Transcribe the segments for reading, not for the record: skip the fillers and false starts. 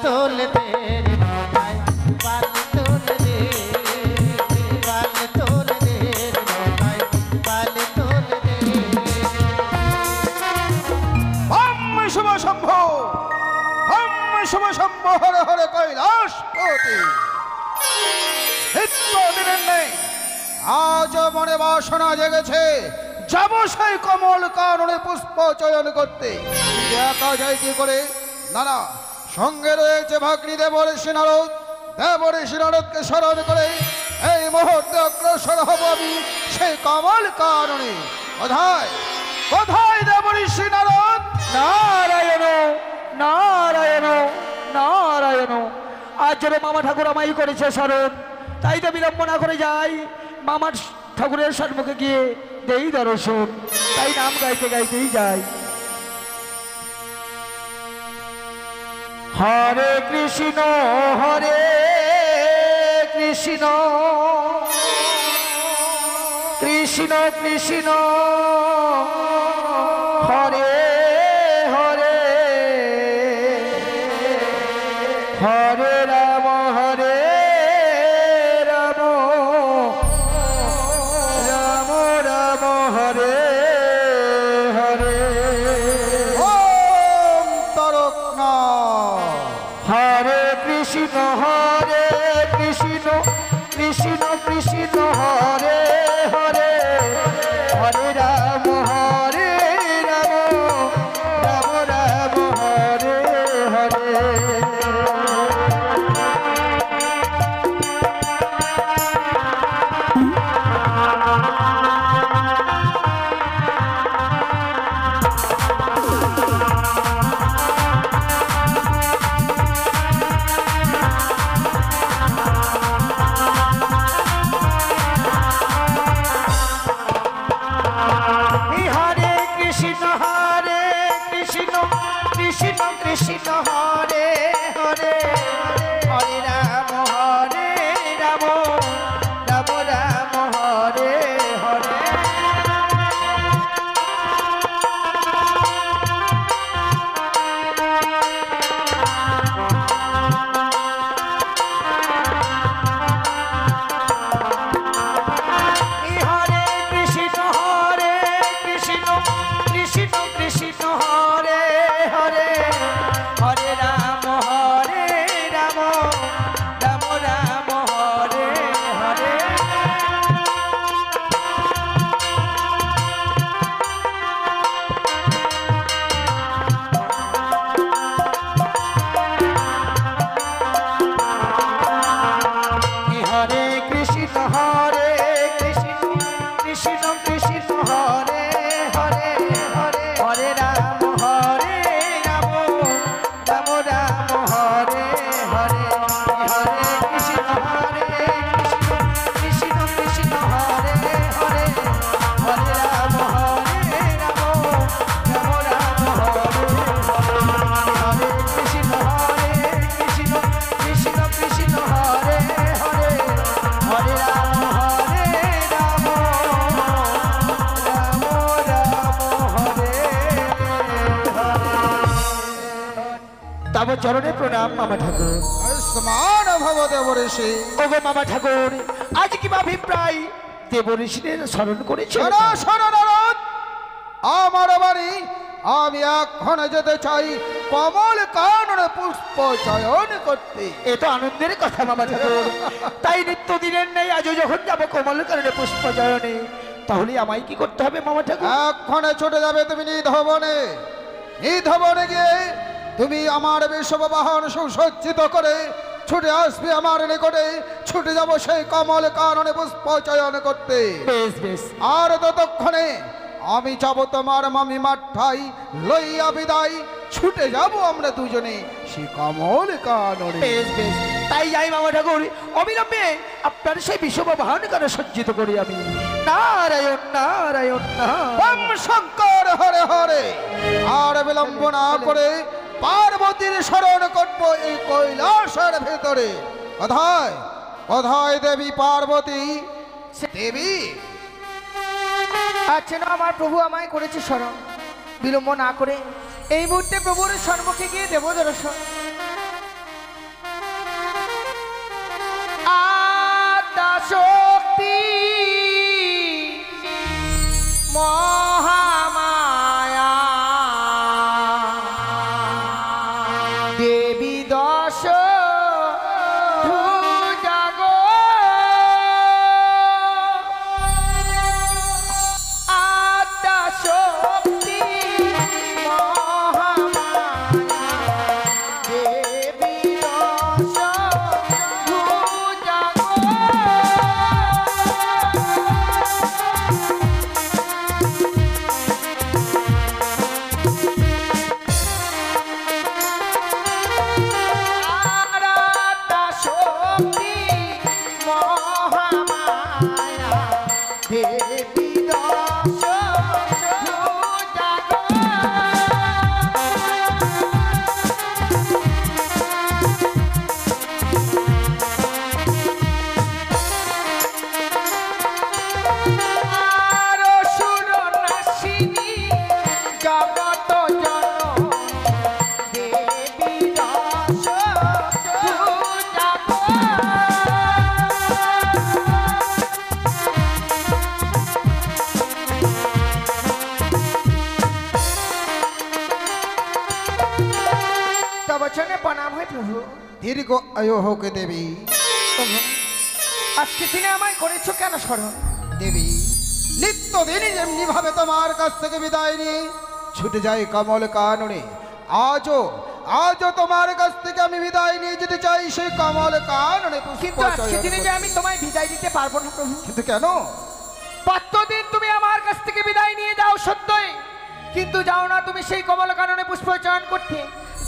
তোল দে রে ভাই পাল তোল দে পাল তোল দে রে ভাই পাল তোল দে ওম শুভ শম্ভো হরে হরে কৈলাসপতি দিনের নেই আজ মনে বাসনা জেগেছে যাব সেই কমল কাননে পুষ্প চয়ন করতে একা যাই কি করে না না সঙ্গে রয়েছে ভাগ্নি দেবঋষি নারদ দেবঋষি নারদকে স্মরণ করে এই মুহূর্তে অগ্রসর হব আমি সেই কমল কাননে কোথায় কোথায় দেবঋষি নারদ নারায়ণ নারায়ণ নারায়ণ আজ যেন মামা ঠাকুর আমায় করেছে স্মরণ তাই তো বিলম্ব না করে যাই মামার ঠাকুরের সম্মুখে গিয়ে দেই দর্শন তাই নাম গাইতে গাইতেই যাই হরে কৃষ্ণ কৃষ্ণ কৃষ্ণ হরে হরে হরে রাম রাম রাম হরে হরে ওম তরকনা হরে কৃষ্ণ কৃষ্ণ কৃষ্ণ হরে হরে হরে রাম রাম রাম হরে হরে কৃষ্ণ হরে হরে হরে রাম রাম রাম হরে হরে হরে কৃষ্ণ কৃষ্ণ কৃষ্ণ হরে হরে হরে রাম রাম রাম হরে হরে হরে কৃষ্ণ কৃষ্ণ কৃষ্ণ হরে হরে হরে হরে রাম রাম রাম হরে হরে হরে কৃষ্ণ কৃষ্ণ কৃষ্ণ হরে হরে হরে রাম রাম রাম হরে হরে কৃষ্ণ কৃষ্ণ কৃষ্ণ হরে হরে হরে রাম তব চরণে প্রণাম মামা ঠাকুর আয়ুষ্মান ভব দেবঋষি ওগো মামা ঠাকুর আজ কি অভিপ্রায় দেবঋষিদের স্মরণ করেছে নারদ আমার বাড়ি আমি এখন যেতে চাই কমল কাননে পুষ্প চয়ন করতে এ তো আনন্দের কথা মামা ঠাকুর তাই নিত্যদিনের নেই আজও যখন যাবো কমল কাননে পুষ্প চয়নে তাহলে আমায় কি করতে হবে মামা ঠাকুর এক্ষণে ছুটে যাবে তুমি নিধবনে গিয়ে তুমি আমার বিশ্ববাহন সুসজ্জিত করে ছুটে আসবে আমার নিকটে ছুটে যাব সেই কমল কাননে পুষ্প চয়ন করতে বেশ বেশ আর ততক্ষণে আমি যাব তোমার মামি মাঠাই লইয়া বিদায় ছুটে যাব আমরা দুজনে সেই কমল কাননে বেশ বেশ তাই যাই মামা ঠাকুর অবিলম্বে আপনার সেই বিশ্ববাহন কানে সজ্জিত করি আমি নারায়ণ নারায়ণ ওম শঙ্কর হরে হরে আর বিলম্ব না করে পার্বতীর স্মরণ করবো এই কৈলাসের ভেতরে কোথায় কোথায় দেবী পার্বতী দেবী আচ্ছা না আমার প্রভু আমায় করেছে স্মরণ বিলম্ব না করে এই মুহূর্তে প্রভুর সম্মুখে গিয়ে দেব দর্শন। এই মুহূর্তে প্রভুর সম্মুখে গিয়ে দেব দর্শন। হরে কৃষ্ণ হরে কৃষ্ণ কৃষ্ণ কৃষ্ণ হরে হরে হরে রাম হরে রাম রাম রাম হরে হরে হরে রাম দেবী দশ ভুজা গো। আর অসুর নাশিনী জগত জন দেবী দশ ভুজা গো। তব চরণে প্রণাম হয় প্রভু। দীর্ঘ আয়ু হোক দেবী। প্রভু, আজকে দিনে আমায় করেছো কেন স্মরণ? দেবী, নিত্যদিনই যেমনি ভাবে তোমার কাছ থেকে বিদায় নিয়ে ছুটে যাই কমল কাননে, আজও তোমার কাছ থেকে আমি বিদায় নিয়ে যেতে চাই সেই কমল কাননে পুষ্প কিন্তু আজকে চয়ন দিনে যে করতে। আমি তোমায় বিদায় দিতে পারবো না প্রভু। কিন্তু কেন? প্রত্যেকদিন তুমি আমার কাছ থেকে বিদায় নিয়ে যাও সত্যই, কিন্তু যাও না তুমি সেই কমল কাননে পুষ্প চয়ন করতে,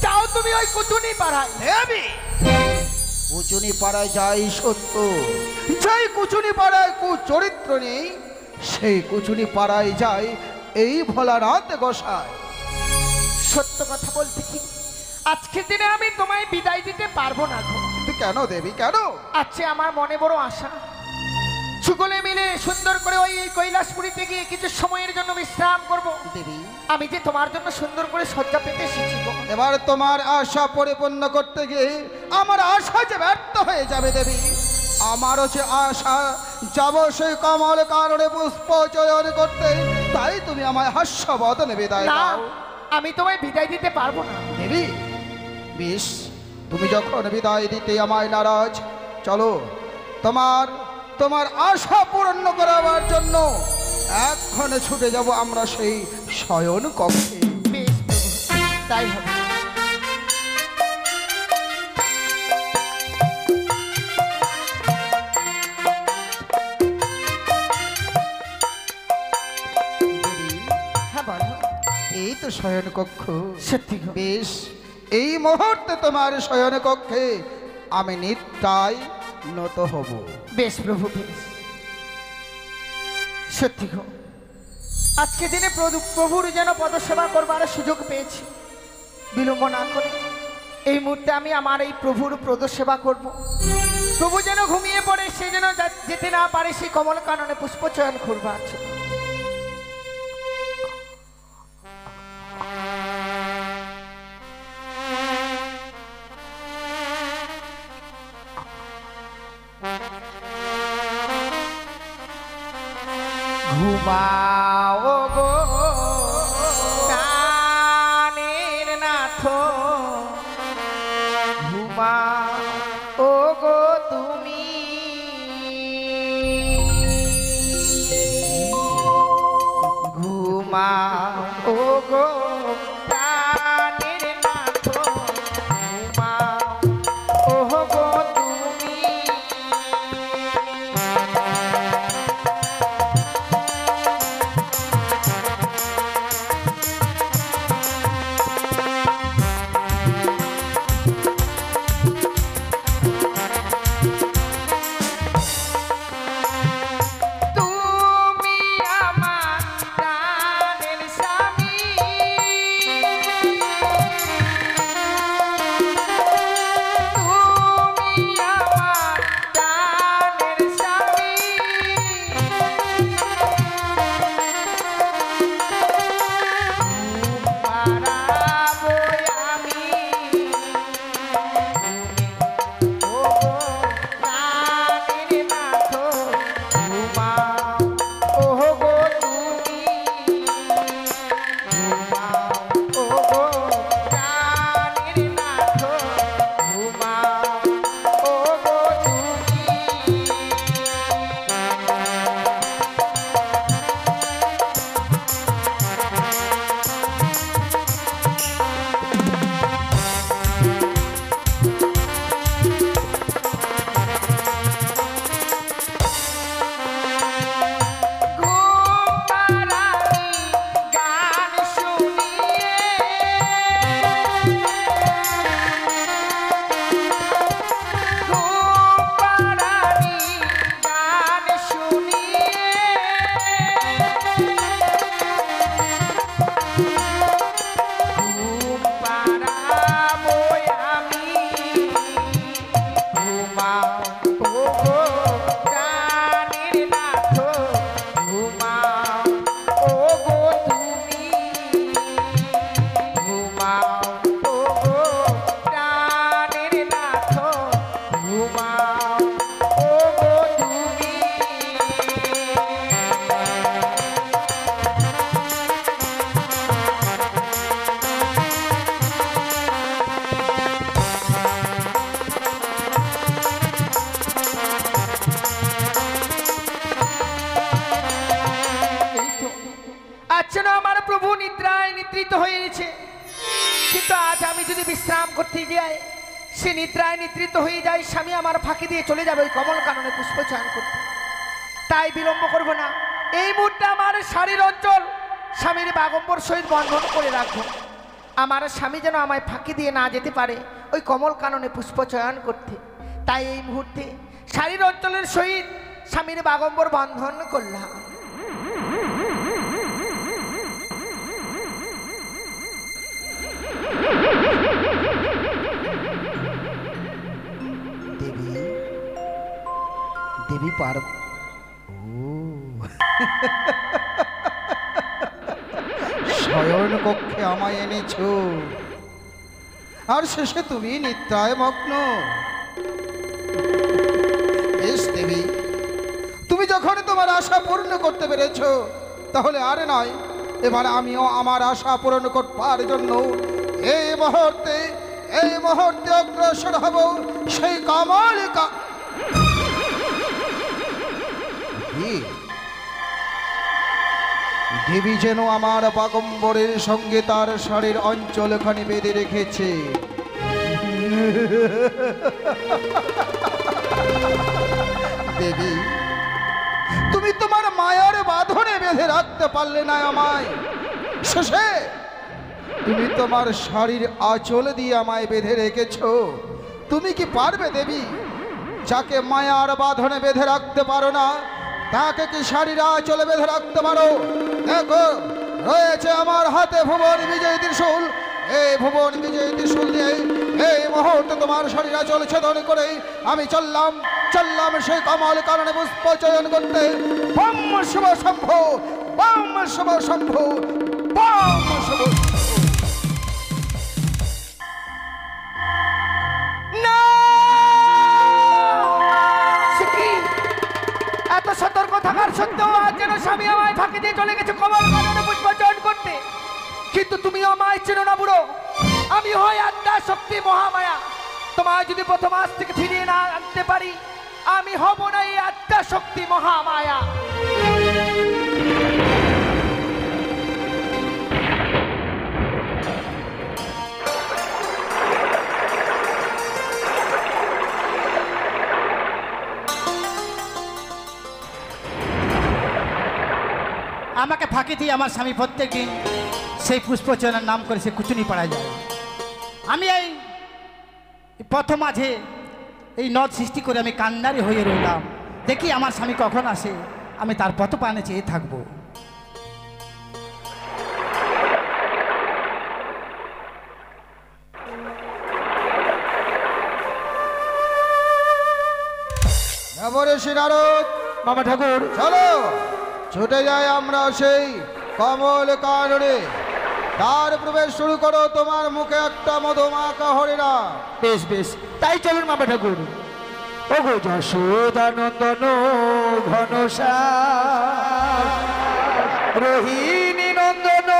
যাও তুমি ওই কুতুনি পাড়ায়। দেবী, কুচুনি পাড়ায় যাই সত্য, যাই কুচুনি পাড়ায় কুচরিত্র নেই, সেই কুচুনি পাড়ায় যায় এই ভোলানাথ গোসাই। সত্য কথা বলতে কি আজকের দিনে আমি তোমায় বিদায় দিতে পারবো না গো। কিন্তু কেন দেবী, কেন? আজকে আমার মনে বড় আশা, সকলে মিলে সুন্দর করে ওই কৈলাসপুরীতে গিয়ে কিছু সময়ের জন্য বিশ্রাম করব। দেবী, আমি যে তোমার জন্য সুন্দর করে শয্যা পেতে এসেছি গো। এবার তোমার আশা পরিপূর্ণ করতে গিয়ে আমার আশা যে ব্যর্থ হয়ে যাবে দেবী। আমারও যে আশা যাব সেই কমল কাননে পুষ্প চয়ন করতে, তাই তুমি আমায় হাস্যবদনে বিদায় না, দাও। আমি তোমায় বিদায় দিতে পারবো না। দেবী, বেশ, তুমি যখন বিদায় দিতে আমায় নারাজ, চলো তোমার আশা পূর্ণ করাবার জন্য এক্ষণে ছুটে যাব আমরা সেই শয়ন কক্ষে। বেশ প্রভু, তাই হবে। দেবী, হ্যাঁ বলো। এই তো শয়ন কক্ষ। সত্যি গো। বেশ, এই মুহূর্তে তোমার শয়ন কক্ষে আমি নিত্যাই নত হব। বেশ প্রভু, বেশ। সত্যি গো, আজকে দিনে প্রভুর যেন পদসেবা করবার সুযোগ পেয়েছি। বিলম্ব না করে এই মুহূর্তে আমি আমার এই প্রভুর পদসেবা করব। প্রভু যেন ঘুমিয়ে পড়ে, সে যেন যেতে না পারে সেই কমল কাননে পুষ্প চয়ন করবার জন্য। ঘুমাও গো কানের নাথ, ঘুমাও গো তুমি, ঘুমাও গো কানের নাথ, ঘুমাও গো তুমি। তুমি আমার প্রাণের স্বামী, নিদ্রিত হয়ে গেছে, কিন্তু আজ আমি যদি বিশ্রাম করতে যাই, সে নিদ্রায় নিদ্রিত হয়ে যায়, স্বামী আমার ফাঁকি দিয়ে চলে যাবে ওই কমল কাননে পুষ্প চয়ন করতে। তাই বিলম্ব করব না, এই মুহূর্তে আমার শাড়ির অঞ্চল স্বামীর বাগম্বর সহিত বন্ধন করে রাখবো। আমার স্বামী যেন আমায় ফাঁকি দিয়ে না যেতে পারে ওই কমল কাননে পুষ্প চয়ন করতে। তাই এই মুহূর্তে শাড়ির অঞ্চলের সহিত স্বামীর বাগম্বর বন্ধন করলাম। দেবী, দেবী পার্ব, শয়ন কক্ষে আমায় এনেছো, আর শেষে তুমি নিদ্রায় মগ্ন। বেশ দেবী, তুমি যখন তোমার আশা পূর্ণ করতে পেরেছো, তাহলে আর নয়, এবার আমিও আমার আশা পূরণ করবার জন্য এই মুহূর্তে অগ্রসর হব সেই কমল দেবী যেন আমার বাগম্বরের সঙ্গে তার শাড়ির অঞ্চলখানি বেঁধে রেখেছে। দেবী, তুমি তোমার মায়ার বাঁধনে বেঁধে রাখতে পারলে না আমায়, শেষে তুমি তোমার শাড়ির আঁচল দিয়ে আমায় বেঁধে রেখেছো। তুমি কি পারবে দেবী? যাকে মায়ার বাঁধনে বেঁধে রাখতে পারো না, তাকে কি শাড়ির আঁচলে বেঁধে রাখতে পারো? দেখো, রয়েছে আমার হাতে ভুবন বিজয় ত্রিশূল। এই ভুবন বিজয় ত্রিশূল দিয়ে এই মুহূর্তে তোমার শাড়ির আঁচল ছেদন করে আমি চললাম সেই কমল কাননে পুষ্প চয়ন করতে। বম শুভ শম্ভু, বম শুভ শম্ভু, বম শুভ। এত সতর্ক থাকার সত্ত্বেও আজ যেন স্বামী আমায় ফাঁকি দিয়ে চলে গেছে কমল কাননে পুষ্প চয়ন করতে। কিন্তু তুমি আমায় চেনো না বুড়ো, আমি হই আদ্যা শক্তি মহামায়া। তোমায় যদি প্রথম আজ থেকে ফিরিয়ে না আনতে পারি, আমি হব না এই আদ্যা শক্তি মহামায়া। আমাকে ফাঁকি দিয়ে আমার স্বামী প্রত্যেক দিন সেই পুষ্পচয়নের নাম করে সে কুচুনি পাড়ায় যায়। আমি এই প্রথম মাঝে এই নদ সৃষ্টি করে আমি কান্নারি হয়ে রইলাম। দেখি আমার স্বামী কখন আসে, আমি তার পথ পানে চেয়ে থাকবো। নারদ, মামা ঠাকুর, চলো ছুটে যাই আমরা সেই কমল কাননে। তার প্রবেশ শুরু করো, তোমার মুখে একটা মধুমাখা হরিণা। বেশ বেশ, তাই চলুন মামা ঠাকুর। ও গো যশোদানন্দন ঘনশ্যাম, রোহিণী নন্দন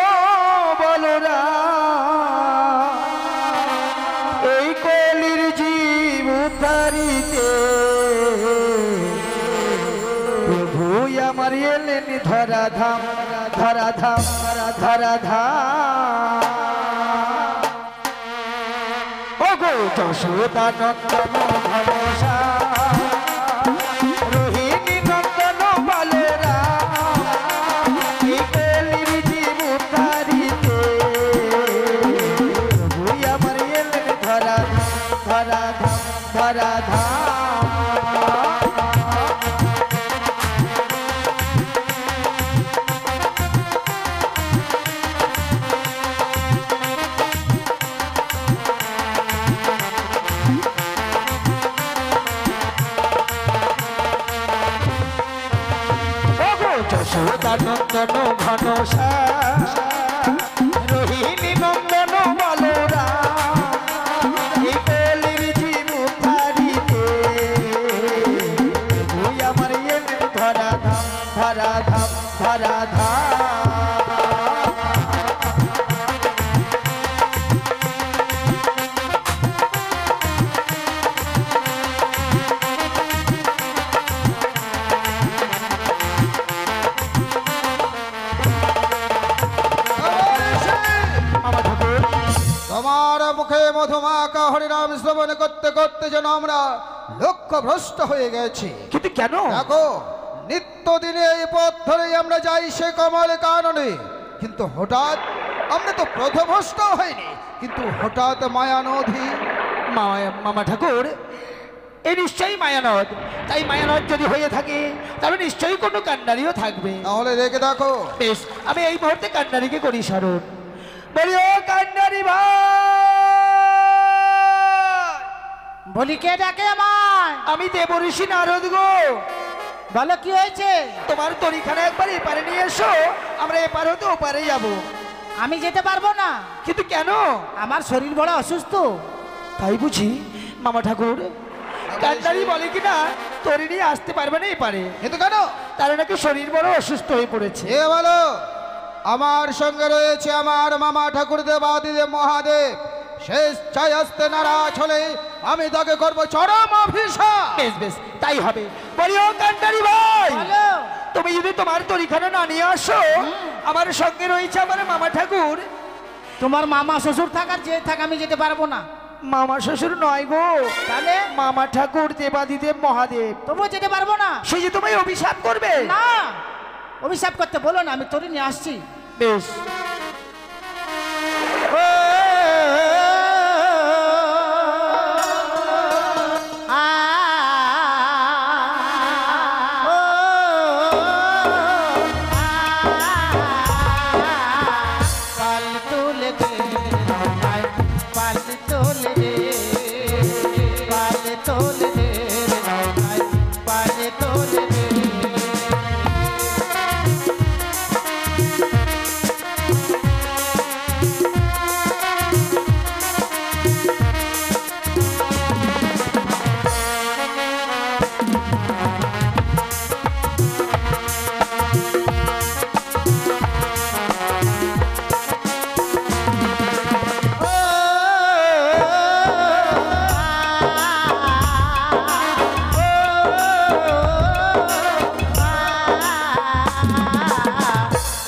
বলরাম, এই কলির জীব উদ্ধারিতে প্রভু আমার এলেন ধরাধাম, ধরাধাম, ধরাধাম। ও গো যশোদানন্দন ঘনশ্যাম, রোহিণী নন্দন বলরাম, এই কলির জীব উদ্ধারিতে প্রভু আমার এলেন ধরাধাম, ধরাধাম, ধরাধাম। যশোদানন্দন ঘনশ্যাম, রোহিণী নন্দন বলরাম, এই কলির জীব উদ্ধারিতে তুই আমার এলেন ধরাধাম, ধরাধাম, ধরাধাম। মুখে মধুমাখা হরিনাম শ্রবণ করতে করতে যেন আমরা লক্ষ্য ভ্রষ্ট হয়ে গেছি। কিন্তু কেন? দেখো, নিত্যদিনে এই পথ ধরেই আমরা যাই সে কমল কাননে, কিন্তু হঠাৎ আমরা তো প্রথভ্রষ্ট হয়নি, কিন্তু হঠাৎ মায়ানধি। মামা ঠাকুর, এ নিশ্চয়ই মায়ানদ। তাই মায়ানদ যদি হয়ে থাকে তাহলে নিশ্চয়ই কোনো কান্নারিও থাকবে। তাহলে দেখে দেখো। বেশ, আমি এই মুহূর্তে কান্নারিকে করি স্মরণ। বলি, ও কান্নারি ভাই! বলি, কে ডাকে আমায়? আমি দেবঋষি নারদ গো। বলো, কি হয়েছে? তোমার তরিখানা একবার এপারে নিয়ে এসো, আমরা এপার হতে ওপারে যাব। আমি যেতে পারবো না। কিন্তু কেন? আমার শরীর বড় অসুস্থ। তাই বুঝি মামা ঠাকুর? কান্নারি বলে কিনা তরি নিয়ে আসতে পারবে না এপারে, কিন্তু কেন? তার নাকি শরীর বড় অসুস্থ হয়ে পড়েছে। এ বলো, আমার সঙ্গে রয়েছে আমার মামা ঠাকুর দেবাদিদেব মহাদেব। শেষ চাই আসতে নারাজ হলে আমি তাকে করবো চরম অভিশাপ। বেশ বেশ, তাই হবে। বলি, ও কান্নারি ভাই! বলো। তুমি যদি তোমার তরিখানা না নিয়ে আসো, আমার সঙ্গে রয়েছে আমার মামা ঠাকুর। তোমার মামা শ্বশুর থাকার যে থাক, আমি যেতে পারবো না। মামা শ্বশুর নয় গো, তাহলে মামা ঠাকুর দেবাদিদেব মহাদেব। তবুও যেতে পারবো না। সে যে তোমায় অভিশাপ করবে। না, অভিশাপ করতে বলো না, আমি তোরে নিয়ে আসছি। বেশ, পাল তুলে দে, পাল তুলে দে, পাল তুলে দে, পাল তুলে দে।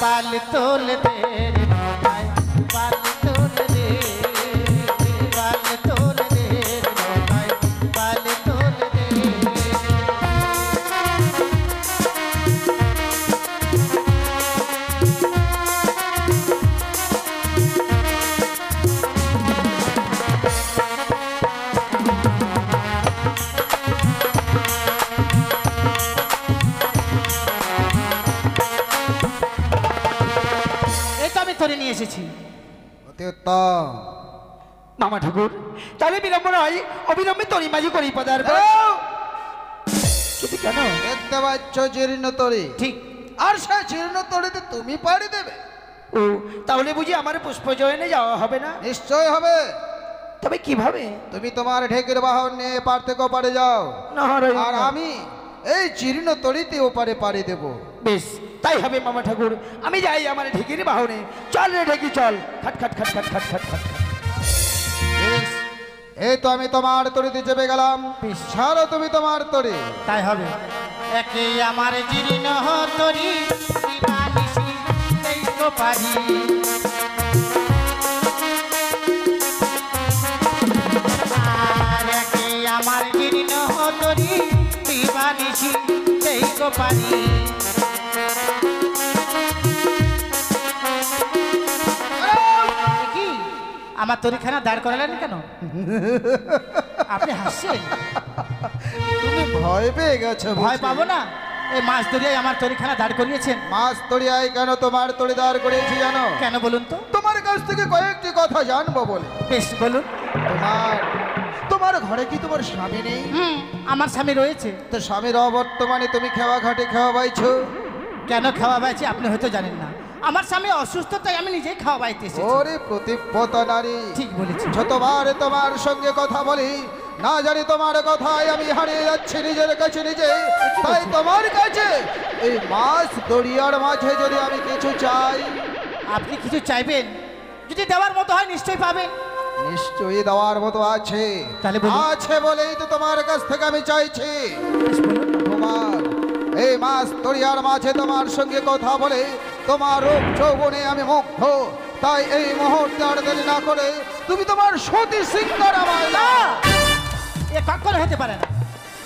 पाल तोल दे रे भाई, पाल तोल दे, पाल तोल दे रे भाई, पाल तोल दे। এই তো আমি ধরে নিয়ে এসেছি। অতি উত্তম। মামা ঠাকুর, তাহলে বিলম্ব নয়, অবিলম্বে তরি মাঝি করি পদার্থ। কিন্তু কেন? দেখতে পাচ্ছ জীর্ণ তরি, ঠিক। আর সে জীর্ণ তরিতে তুমি পাড়ি দেবে? ও, তাহলে বুঝি আমার পুষ্পজয়নে যাওয়া হবে না? নিশ্চয় হবে। তবে কিভাবে? তুমি তোমার ঢেকের বাহন নিয়ে পার থেকে ওপারে যাও, নারায়ণ। আর আমি এই জীর্ণ তরিতে ওপারে পাড়ি দেব। বেশ, তাই হবে মামা ঠাকুর। আমি যাই আমার ঢেকির বাহনে। চল রে ঢেকি, চল। খাট খাট খাট খাট খাট খাট খাট। বেশ, এই তো আমি তোমার তরিতে চেপে গেলাম। ছাড়ো তুমি তোমার তরি। তাই হবে। একে আমার জীর্ণ তরি দিবানিশি দেখতে পারি, আর একে আমার জীর্ণ তরি দিবানিশি দেখতে পারি। কি আমার তরিখানা দাঁড় করালেন কেন? আপনি হাসছেন। তুমি ভয় পেয়ে গেছো? ভয় বুঝি। পাবো না? এই মাছ দরিয়ায় আমার তরিখানা দাঁড় করিয়েছেন। মাছ তরিয়ায় কেন তোমার তরি দাঁড় করেছি জানো? কেন বলুন তো? তোমার কাছ থেকে কয়েকটি কথা জানবো বলে। বেশ, বলুন। তোমার তোমার ঘরে কি তোমার স্বামী নেই? আমার স্বামী রয়েছে। তো স্বামীর অবর্তমানে তুমি খেওয়া ঘাটে খেওয়া বাইছো? কেন খাওয়া বাইছি আপনি হয়তো জানেন না। আমার স্বামী অসুস্থ, তাই আমি নিজেই খাওয়া বাইতে এসেছি। ওরে প্রতিপতা নারী, ঠিক বলেছি। যতবার তোমার সঙ্গে কথা বলি না জানি তোমার কথায় আমি হারিয়ে যাচ্ছি নিজের কাছে নিজে। তাই তোমার কাছে এই মাছ দরিয়ার মাঝে যদি আমি কিছু চাই। আপনি কিছু চাইবেন, যদি দেওয়ার মতো হয় নিশ্চয়ই পাবেন। নিশ্চয়ই দেওয়ার মতো আছে। তাহলে বলুন। আছে বলেই তো তোমার কাছ থেকে আমি চাইছি। বেশ, বলুন। তোমার এই মাছ দরিয়ার মাঝে তোমার সঙ্গে কথা বলে তোমার রূপ যৌবনে আমি মুগ্ধ। তাই এই মুহূর্তে আর দেরি না করে তুমি তোমার সতী সিংহার আমায় দাও। এ কখনো হতে পারে না।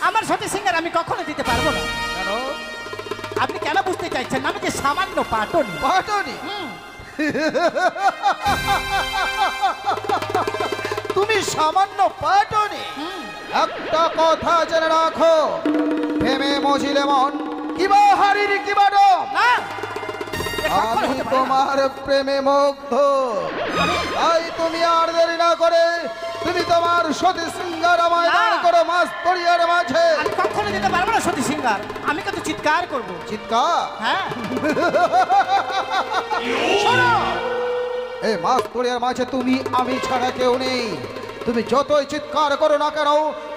আমার সতী সিংহার আমি কখনো দিতে পারবো না। কেন? আপনি কেন বুঝতে চাইছেন? আমি যে সামান্য পাটনি। পাটনি? তুমি সামান্য পাটনি? একটা কথা জেনে রাখো, প্রেমে মজিলে মন কিবা হারির কিবা ডম। না, এ কখনো আমি হতে পারে না। তোমার প্রেমে মুগ্ধ, তাই তুমি আর দেরি না করে তুমি তোমার সতী সিংহার আমায় দান করো মাছ তরিয়ার মাঝে। আমি কখনো দিতে পারবো না সতী সিংহার। আমি কত চিৎকার করবো। চিৎকার? হ্যাঁ, শোনো, এই মাছ তরিয়ার মাঝে তুমি আমি ছাড়া কেউ নেই। তুমি যতই চিৎকার করো না কেন,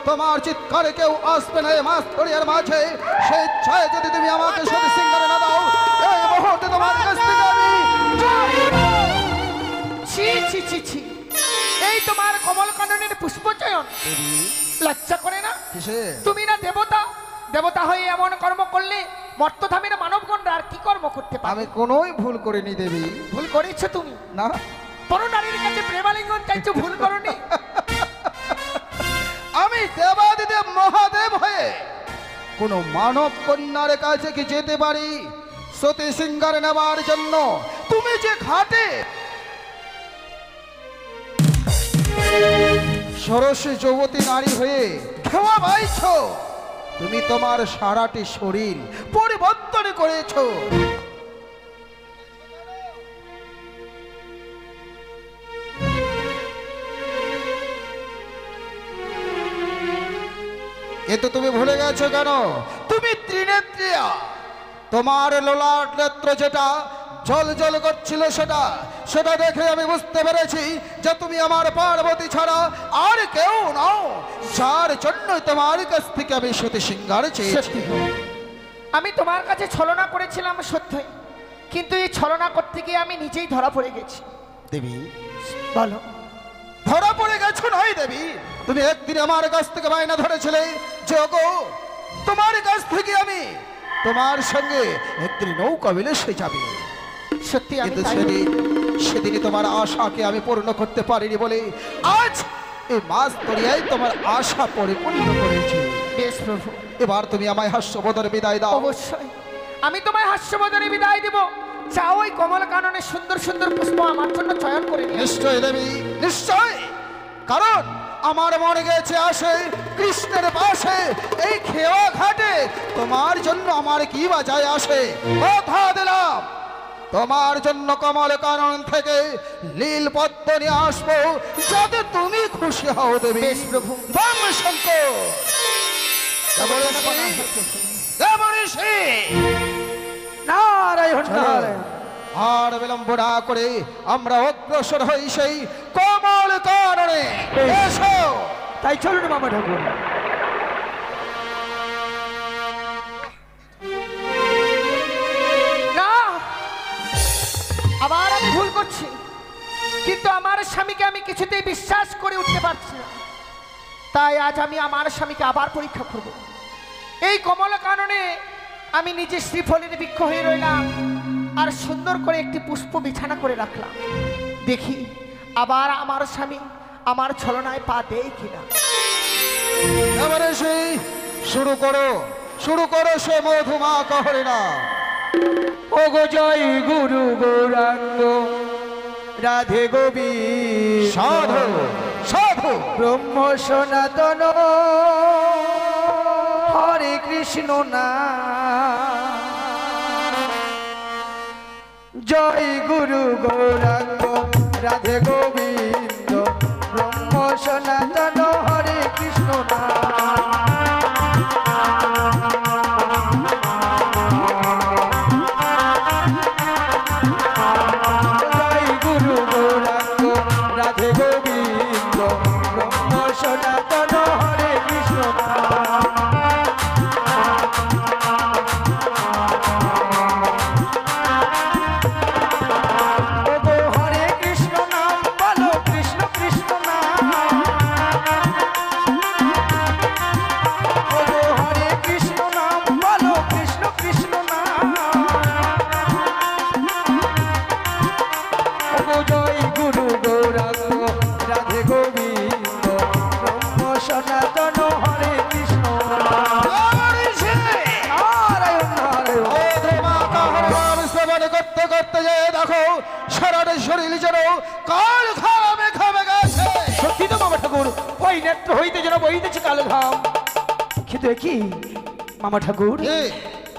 তোমার চিৎকারে কেউ আসবে না এই মাছ তরিয়ার মাঝে। সেই ইচ্ছায় যদি তুমি আমাকে সতী সিংহারে না দাও, এই মুহূর্তে তোমার কাছ থেকে আমি যাইব। ছি ছি ছি ছি, এই তোমার কমল কাননের পুষ্পচয়ন লজ্জা করে না? কিসে? তুমি না দেবতা, দেবতা হয়ে এমন কর্ম করলে মর্তধামের মানবগণরা আর কি কর্ম করতে আমি পারবে? কোনোই ভুল করিনি দেবী। ভুল করেছো তুমি। না, পর নারীর কাছে প্রেমালিঙ্গন চাইছো, ভুল করনি। আমি দেবাদিদেব মহাদেব হয়ে কোন মানব কন্যার কাছে কি যেতে পারি সতী সিংহার নেবার জন্য? তুমি যে ঘাটে সরসী যুবতী নারী হয়ে খেওয়া বাইছ, তুমি তোমার সারাটি শরীর পরিবর্তন করেছ। কিন্তু তুমি ভুলে গেছো কেন? তুমি ত্রিনেত্রিয়া। তোমার লোলাট নেত্র যেটা জল জল করছিল, সেটা সেটা দেখে আমি বুঝতে পেরেছি যে তুমি আমার পার্বতী ছাড়া আর কেউ নাও, যার জন্য তোমার কাছ থেকে আমি সতী সিংহার চেয়েছি। আমি তোমার কাছে ছলনা করেছিলাম সত্যই, কিন্তু এই ছলনা করতে গিয়ে আমি নিজেই ধরা পড়ে গেছি। দেবী, বলো। ধরা পড়ে গেছো নয় দেবী, তুমি একদিন আমার কাছ থেকে বায়না ধরেছিলে যে ওগো, তোমার কাছ থেকে আমি তোমার সঙ্গে একদিন নৌকা মিলে সে যাবে। সত্যি আমি কিন্তু তাই। সেদিনই তোমার আশাকে আমি পূর্ণ করতে পারিনি বলে আজ এই মাছ তরিয়ায় তোমার আশা পরিপূর্ণ করেছি। বেশ প্রভু, এবার তুমি আমায় হাস্যবোধের বিদায় দাও। অবশ্যই আমি তোমায় হাস্যবদনে বিদায় দিব। চাও ওই কমল কাননে সুন্দর সুন্দর পুষ্প আমার জন্য চয়ন করে নিয়ে। নিশ্চয় দেবী, নিশ্চয়। কারণ আমার মনে গেছে আসে কৃষ্ণের পাশে এই খেওয়া ঘাটে তোমার জন্য আমার কি বা যায় আসে। কথা দিলাম তোমার জন্য কমল কানন থেকে লীল পদ্ম নিয়ে আসবো, যাতে তুমি খুশি হও দেবী। বেশ প্রভু। শঙ্কর নারায়ণ নারায়ণ। আর বিলম্ব না করে আমরা অগ্রসর হই সেই কমল কাননে। এসো। তাই চলুন মামা ঠাকুর। না, আবার আমি ভুল করছি, কিন্তু আমার স্বামীকে আমি কিছুতেই বিশ্বাস করে উঠতে পারছি না। তাই আজ আমি আমার স্বামীকে আবার পরীক্ষা করব। এই কমল কাননে আমি নিজে শ্রীফলের বৃক্ষ হয়ে রইলাম, আর সুন্দর করে একটি পুষ্প বিছানা করে রাখলাম। দেখি আবার আমার স্বামী আমার ছলনায় পা দেয় কিনা। এবারে সেই শুরু করো, শুরু করো সে মধুমা কহরে না। ও গো জয় গুরু গৌরাঙ্গ রাধে গোবিন্দ সাধু সাধু ব্রহ্ম সনাতন হরে কৃষ্ণ না। জয় গুরু গৌরাঙ্গ রাধে গোবিন্দ ব্রহ্ম সনাতন হরে কৃষ্ণ না। জয় গুরু গৌরাঙ্গ রাধে গোবিন্দ ব্রহ্ম সনাতন হরে কৃষ্ণ না। ওগো হরে কৃষ্ণ নাম বলো, কৃষ্ণ করতে যেয়ে দেখো সারাটা শরীর যেন কাল ঘামে ঘামে গেছে। সত্যি তো মামা ঠাকুর, ওই নেত্র হইতে যেন বহিতেছে কালো ঘাম। কিন্তু কি মামা ঠাকুর, কি?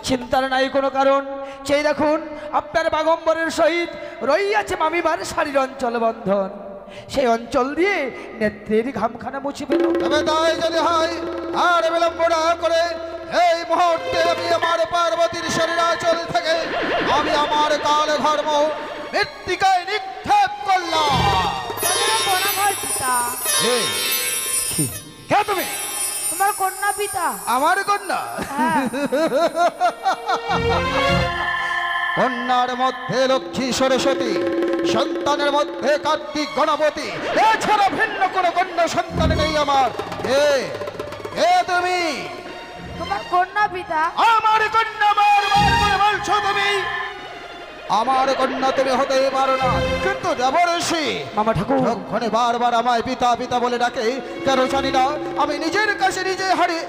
চিন্তার নাই কোনো কারণ। সেই দেখুন আপনার বাগম্বরের সহিত রইয়াছে মামিবার শাড়ির অঞ্চল বন্ধন, সেই অঞ্চল দিয়ে নেত্রের ঘামখানা মুছে ফেল। তবে তাই যদি হয় আর বিলম্ব না করে এই মুহূর্তে আমি আমার পার্বতীর শরীরাচল থেকে আমি আমার কাল ঘর্ম মৃত্তিকায় নিক্ষেপ করলাম। প্রণাম হয় পিতা। কে তুমি? তোমার কন্যা পিতা। আমার কন্যা? কন্যার মধ্যে লক্ষ্মী সরস্বতী, সন্তানের মধ্যে কার্তিক গণপতি, এছাড়া ভিন্ন কোনো কন্যা সন্তান নেই আমার। কে তুমি? তোমার কন্যা পিতা। আমার কন্যা বারবার করে বলছো তুমি। আমার কন্যা তুমি হতে পারো না। কিন্তু দেবর্ষি মামা ঠাকুর, যখন বারবার আমায় পিতা পিতা বলে ডাকে কেন জানি না, আমি নিজের কাছে নিজে হারি।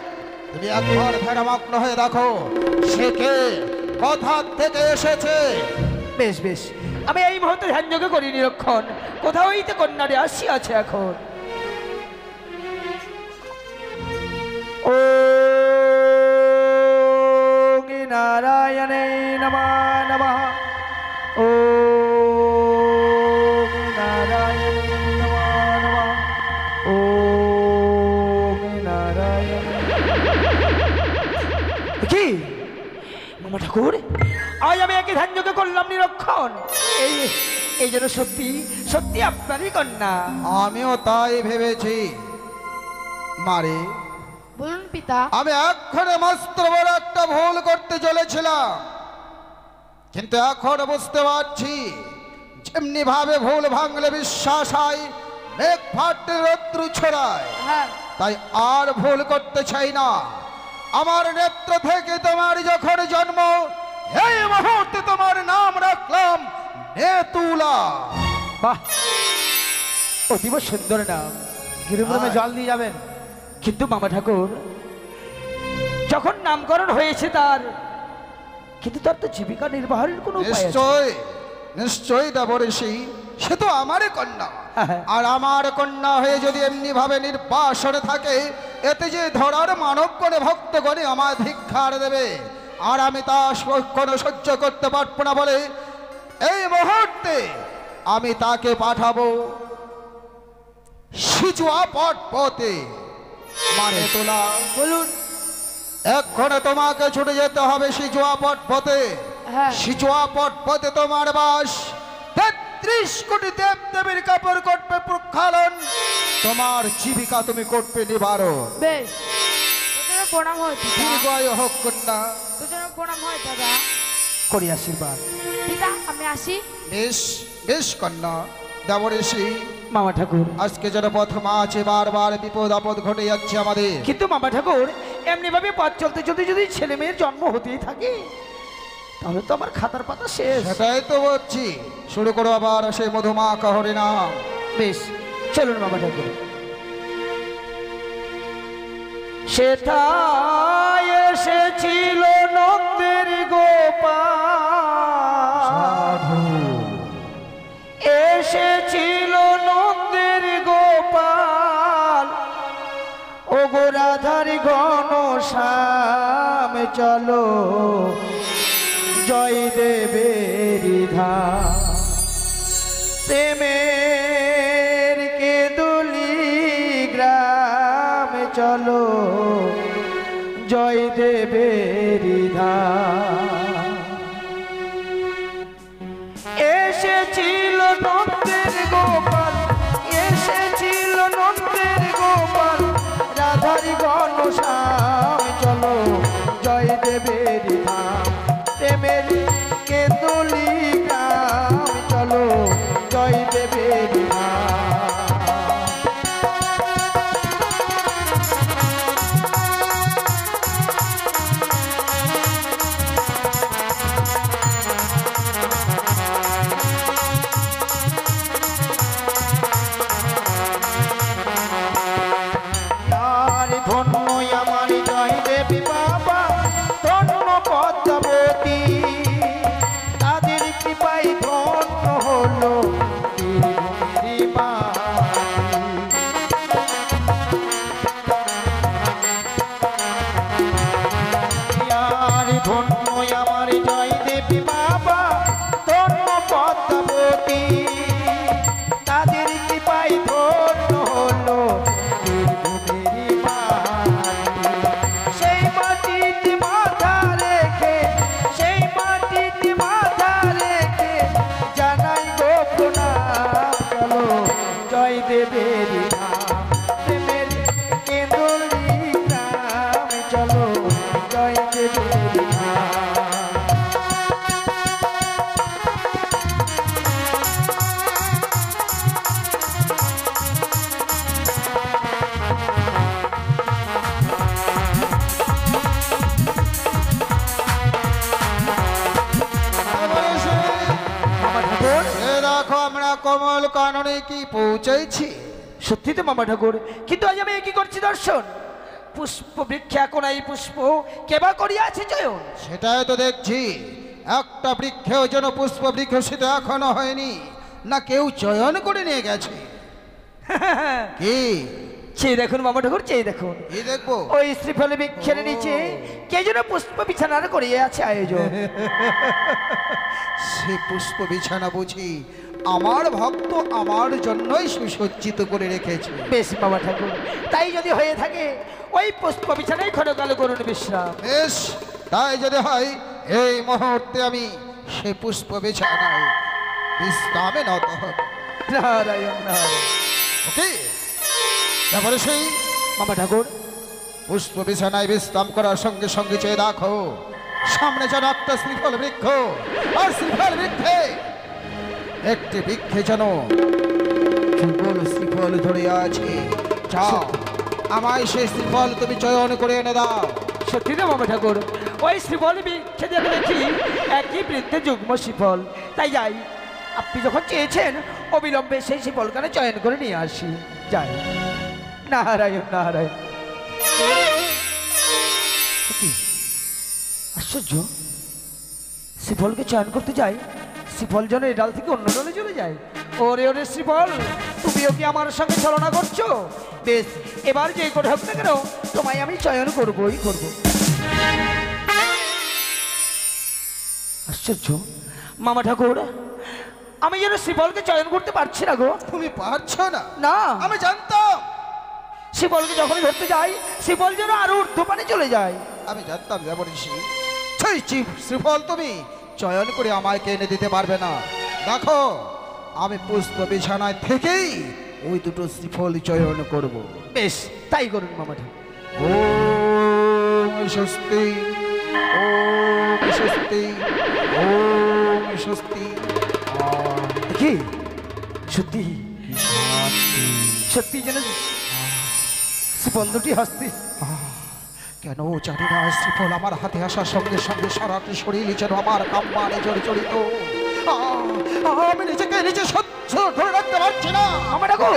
তুমি একবার ধ্যানমগ্ন হয়ে দেখো সে কে, কোথা থেকে এসেছে। বেশ বেশ, আমি এই মুহূর্তে ধ্যানযোগ্য করি নিরক্ষণ। কোথাও হইতে কন্যারে আসিয়াছে এখন। ও নারায়ণে নমঃ নমঃ। ও নারায়ণে নমঃ নমঃ। ও নারায়ণ। কি মামা ঠাকুর, আজ আমি একে ধ্যানযোগ্য করলাম নিরক্ষণ। এই এই যেন সত্যি সত্যি আপনারই কন্যা। আমিও তাই ভেবেছি মারে। বলুন পিতা। আমি এক্ষণে মস্ত বড় একটা ভুল করতে চলেছিলাম, কিন্তু এখন বুঝতে পারছি যেমনি ভাবে ভুল ভাঙলে বিশ্বাস হয়, মেঘ ফাটলে রৌদ্র ছড়ায়। হ্যাঁ। তাই আর ভুল করতে চাই না। আমার নেত্র থেকে তোমার যখন জন্ম, এই মুহূর্তে তোমার নাম রাখলাম নেতুলা। বাহ, অতীব সুন্দর নাম। গিরিগ্রামে জল দিয়ে যাবেন। কিন্তু মামা ঠাকুর, যখন নামকরণ হয়েছে তার, কিন্তু তার তো জীবিকা নির্বাহের কোনো উপায় আছে? নিশ্চয় নিশ্চয় দেবঋষি, সে তো আমারই কন্যা। হ্যাঁ। আর আমার কন্যা হয়ে যদি এমনি ভাবে নির্বাসনে থাকে, এতে যে ধরার মানবগণে ভক্তগণে আমায় ধিক্কার দেবে, আর আমি তা কোনো সহ্য করতে পারবো না বলে এই মুহূর্তে আমি তাকে পাঠাবো সিজুয়া পটপথে। মানে তোলা, বলুন। এক্ষণে তোমাকে ছুটে যেতে হবে সিজুয়া পটপথে। হ্যাঁ। সিজুয়া পটপথে তোমার বাস। ৩৩ কোটি দেব দেবীর কাপড় করবে প্রক্ষালন, তোমার জীবিকা তুমি করবে নিবারণ। বেশ, তোর প্রণাম হয় পিতা। দীর্ঘায়ু হোক কন্যা। তোর প্রণাম হয় দাদা। করি আশীর্বাদ। পিতা আমি আসি। বেশ বেশ কন্যা। দেবঋষি, মামা ঠাকুর, আজকে যেন প্রথম আছে বারবার বিপদ আপদ ঘটে যাচ্ছে আমাদের। কিন্তু মামা ঠাকুর, এমনি ভাবে পথ চলতে চলতে যদি ছেলে মেয়ের জন্ম হতেই থাকে, তাহলে তো আমার খাতার পাতা শেষ। সেটাই তো বলছি, শুরু করো আবার সেই মধুমাখা হরিনাম। বেশ, চলুন মামা ঠাকুর। সেথায় এসেছিল নন্দের গোপাল, এসেছিল নন্দের গোপাল, ও গো রাধার ঘনশ্যাম চলো জয় দেবের ধাম। প্রেমের কেদুলি গ্রাম চলো জয় দেবের ধাম। এসেছিল নন্দের গোপাল, এসেছিল নন্দের গোপাল, রাধার ঘনশ্যাম চলো জয় দেবের ধাম। প্রেমের কেদুলি গ্রাম চলো জয় দেবের ধাম। আর ধন্য আমার জয় দেবী বাবা, ধন্য পদ্মাবতী। বাবা ধন্য পদ্মাবতী, তাদের কৃপায় ধন্য হলো বীরভূমেরই মাটি। সেই মাটিতে মাথা রেখে, সেই মাটিতে মাথা রেখে জানাই গো প্রণাম, চলো জয় দেবের নাম, প্রেমের কেন্দ্রী গ্রাম, চলো জয় দেবের নাম। মামা ঠাকুর, এ দেখো আমরা কমল কাননে কি পৌঁছেছি। সত্যি তো মামা ঠাকুর, কিন্তু আজ আমি কি করছি দর্শন? পুষ্প বৃক্ষে এখন এই পুষ্প কেবা করিয়াছে চয়ন। সেটাই তো দেখছি, একটা বৃক্ষেও যেন পুষ্প বৃক্ষ সেটা এখনো হয়নি, না কেউ চয়ন করে নিয়ে গেছে। কি চেয়ে দেখুন মামা ঠাকুর, চেয়ে দেখুন, কি দেখবো? ওই শ্রীফল বৃক্ষের নিচে কে যেন পুষ্প বিছানার করিয়ে আছে আয়োজন। সে পুষ্প বিছানা বুঝি আমার ভক্ত আমার জন্যই সুসজ্জিত করে রেখেছে। বেশ মামা ঠাকুর, তাই যদি হয়ে থাকে ওই পুষ্প বিছানায় ক্ষণকাল করুন বিশ্রাম। বেশ, তাই যদি হয় এই মুহূর্তে আমি সে পুষ্প বিছানায় বিশ্রামে নত হব। নারায়ণ নারায়ণ। ওকে, তারপরে সেই মামা ঠাকুর, পুষ্প বিছানায় বিশ্রাম করার সঙ্গে সঙ্গে চেয়ে দেখো সামনে যেন একটা শ্রীফল বৃক্ষ, আর শ্রীফল বৃক্ষে একটি বৃক্ষে যেন যুগল শ্রীফল ধরে আছে। যাও, আমায় সেই শ্রীফল তুমি চয়ন করে এনে দাও। সত্যি তো মামা ঠাকুর, ওই শ্রীফল বৃক্ষে যেন দেখি একই বৃত্তে যুগ্ম শ্রীফল। তাই যাই, আপনি যখন চেয়েছেন অবিলম্বে সেই শ্রীফলখানে চয়ন করে নিয়ে আসি। যাই। নারায়ণ নারায়ণ। কি আশ্চর্য, শ্রীফলকে চয়ন করতে যাই, শ্রীফল যেন এই ডাল থেকে অন্য ডালে চলে যায়। ওরে ওরে শ্রীফল, তুমিও কি আমার সঙ্গে ছলনা করছো? বেশ, এবার যে করে হোক না কেন তোমায় আমি চয়ন করবই করব। আশ্চর্য মামা ঠাকুর, আমি যেন শ্রীফলকে চয়ন করতে পারছি না গো। তুমি পারছো না? না, আমি জানতাম। শ্রীফলকে যখনই ধরতে যাই শ্রীফল যেন আরো ঊর্ধ্বপানে চলে যায়। আমি জানতাম দেবঋষি, সেই শ্রীফল তুমি চয়ন করে আমাকে এনে দিতে পারবে না। দেখো, আমি পুষ্প বিছানায় থেকেই ওই দুটো শ্রীফল চয়ন করব। বেশ, তাই করুন মামা ঠাকুর। ওম স্বস্তি, ওম স্বস্তি, ওম স্বস্তি। কি সত্যি সত্যি যেন শ্রীফল দুটি হস্তি। কেন জানি না, শ্রীফল আমার হাতে আসার সঙ্গে সঙ্গে সারাটি শরীর যেন আমার কাম্বানে জড়িত। আমি নিজেকে নিজে সহ্য ধরে রাখতে পারছি না। মামা ঠাকুর,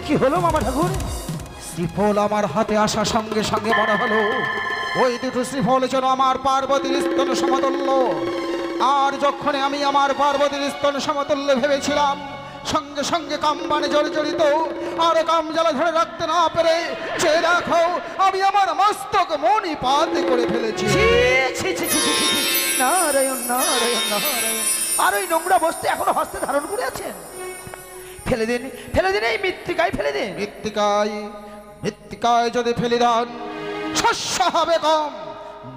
কি হলো মামা ঠাকুর? শ্রীফল আমার হাতে আসার সঙ্গে সঙ্গে মনে হলো ওই দুটো শ্রীফল যেন আমার পার্বতীর স্তন সমতুল্য। আর যখন আমি আমার পার্বতীর স্তন সমতুল্য ভেবেছিলাম, সঙ্গে সঙ্গে কাম্বানে জড়িত, আর কাম জ্বালা ধরে রাখতে না পেরে চেয়ে দেখো আমি আমার মস্তক মণিপাত করে ফেলেছি। নারায়ণ নারায়ণ নারায়ণ। আর ওই নোংরা বস্তু এখনো হস্তে ধারণ করে আছেন? ফেলে দিন, ফেলে দিন, এই মৃত্তিকায় ফেলে দিন। মৃত্তিকায় যদি ফেলি দেন শস্য হবে কম,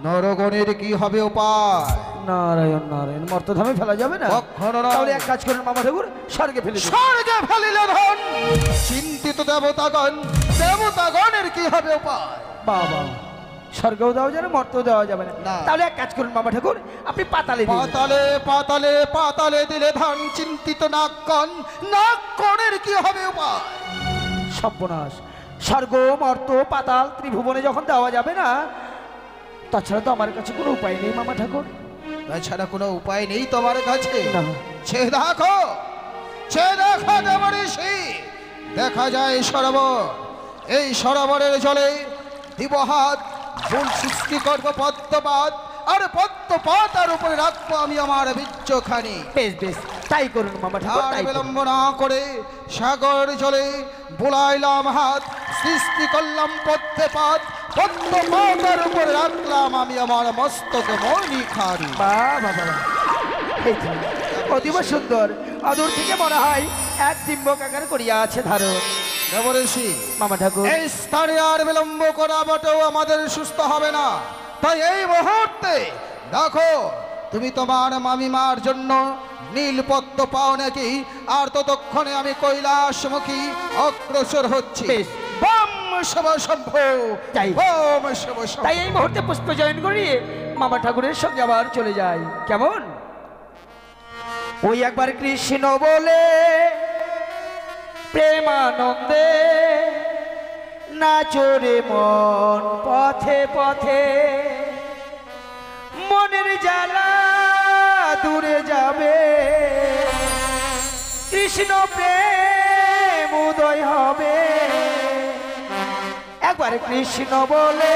নরগণের কি হবে উপায়? নারায়ণ নারায়ণ, মর্তধামে ফেলা যাবে না? কখনো না। তাহলে এক কাজ করুন মামা ঠাকুর, স্বর্গে ফেলে দিন। স্বর্গে ফেলিলে ধন, চিন্তিত দেবতাগণের কি হবে উপায়? বাবা, স্বর্গও দেওয়া যাবে, মর্তও দেওয়া যাবে না। না। তাহলে এক কাজ করুন মামা ঠাকুর, আপনি পাতালে দিন। পাতালে পাতালে পাতালে দিলে ধন, চিন্তিত নাগগণের কি হবে উপায়? সর্বনাশ, স্বর্গ মর্ত পাতাল ত্রিভুবনে যখন দেওয়া যাবে না, তাছাড়া তো আমার কাছে কোনো উপায় নেই মামা ঠাকুর। তাছাড়া কোনো উপায় নেই তোমার কাছে? না। সে দেখো দেবঋষি, দেখা যায় সরোবর। এই সরোবরের জলে দিবহাত ফুল সৃষ্টি করবো পদ্মপাত, আর পদ্মপাতার উপরে রাখবো আমি আমার বীর্যখানি। বেশ বেশ, তাই করুন মামা ঠাকুর, আর তাই করুন। বিলম্ব না করে সাগর জলে বুলাইলাম হাত, সৃষ্টি করলাম পদ্মপাত, পদ্ম পাতার উপরে রাখলাম আমি আমার মস্তকে মণিখানি। বাহ বাহ বাহ, এই তো, অতীব সুন্দর। অদূর থেকে মনে হয় এক ডিম্বক আকার করিয়া আছে ধারণ। দেবঋষি, মামা ঠাকুর, এই স্থানে আর বিলম্ব করা বটেও আমাদের সুস্থ হবে না। তাই এই মুহূর্তে দেখো তুমি তোমার মামিমার জন্য নীল পদ্ম পাও নাকি, আর ততক্ষণে আমি কৈলাসমুখী অগ্রসর হচ্ছি। বেশ। বম শিব শম্ভু, যাই। বম শিব শম্ভু। তাই এই মুহূর্তে পুষ্প জয়েন করিয়ে মামা ঠাকুরের সঙ্গে আবার চলে যাই। কেমন? ওই একবার কৃষ্ণ বলে প্রেমানন্দে নাচরে মন পথে পথে, মনের জ্বালা দূরে যাবে, কৃষ্ণ প্রেম উদয় হবে। একবার কৃষ্ণ বলে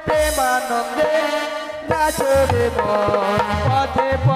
প্রেমানন্দে নাচরে মন পথে পথে,